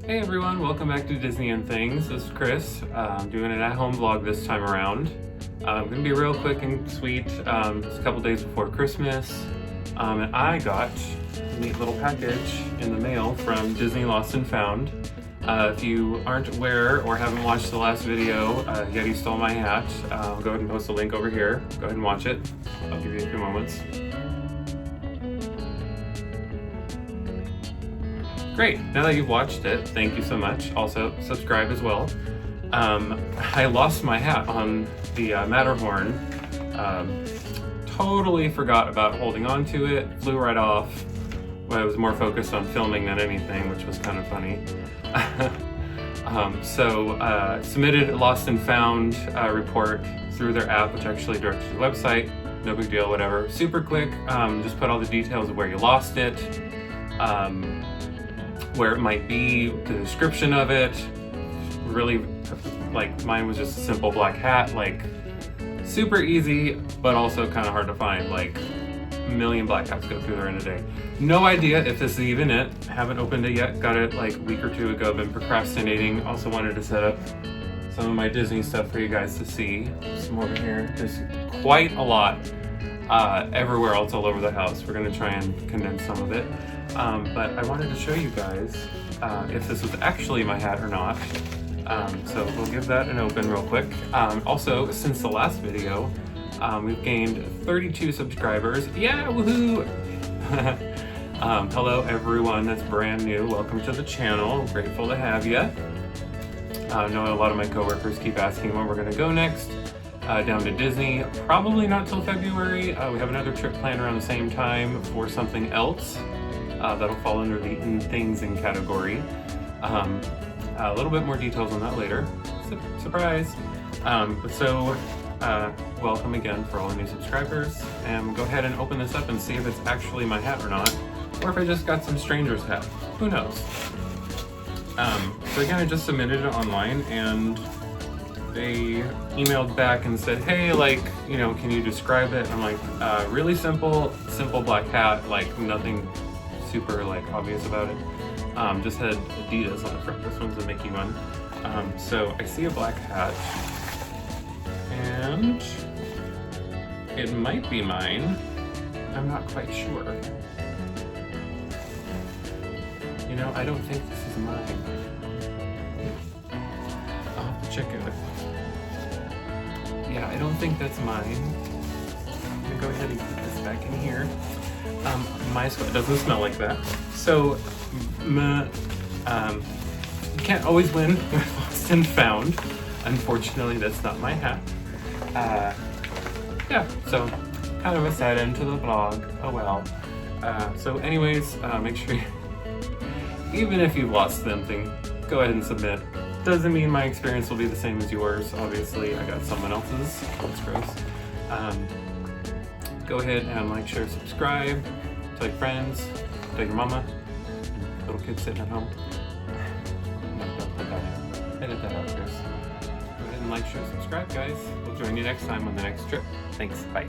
Hey everyone, welcome back to Disney and Things. This is Chris. I'm doing an at-home vlog this time around. I'm going to be real quick and sweet. It's a couple days before Christmas, and I got a neat little package in the mail from Disney Lost and Found. If you aren't aware or haven't watched the last video, Yeti stole my hat. I'll go ahead and post a link over here. Go ahead and watch it. I'll give you a few moments. Great, now that you've watched it, thank you so much. Also, subscribe as well. I lost my hat on the Matterhorn. Totally forgot about holding on to it, flew right off. Well, I was more focused on filming than anything, which was kind of funny. Submitted a Lost and Found report through their app, which actually directs to the website. No big deal, whatever. Super quick, just put all the details of where you lost it. Where it might be, the description of it. Really, like, mine was just a simple black hat, like super easy, but also kind of hard to find. Like, a million black hats go through there in a day. No idea if this is even it. Haven't opened it yet. Got it like a week or two ago. Been procrastinating. Also wanted to set up some of my Disney stuff for you guys to see. Some over here. There's quite a lot everywhere else all over the house. We're gonna try and condense some of it. But I wanted to show you guys if this was actually my hat or not. So we'll give that an open real quick. Also, since the last video, we've gained 32 subscribers. Yeah, woohoo! Hello everyone that's brand new. Welcome to the channel. Grateful to have you. I know a lot of my coworkers keep asking when we're gonna go next. Down to Disney. Probably not till February. We have another trip planned around the same time for something else. That'll fall under the In Things in category. A little bit more details on that later. Surprise! Welcome again for all the new subscribers. And we'll go ahead and open this up and see if it's actually my hat or not. Or if I just got some stranger's hat. Who knows? So again, I just submitted it online and they emailed back and said, hey, like, you know, can you describe it? And I'm like, really simple black hat, like nothing super like obvious about it. Just had Adidas on the front. This one's a Mickey one. So I see a black hat and it might be mine. I'm not quite sure. You know, I don't think this is mine. I'll have to check it. Yeah, I don't think that's mine. I'm gonna go ahead and put this back in here. It doesn't smell like that. So, you can't always win with Lost and Found. Unfortunately, that's not my hat. Yeah, so kind of a sad end to the vlog. Oh well. So anyways, make sure even if you've lost something, go ahead and submit. Doesn't mean my experience will be the same as yours. Obviously, I got someone else's. That's gross. Go ahead and like, share, subscribe. Tell your friends. Tell your mama. Little kids sitting at home. No, don't put that in. Edit that out, Chris. Go ahead and like, share, subscribe, guys. We'll join you next time on the next trip. Thanks. Bye.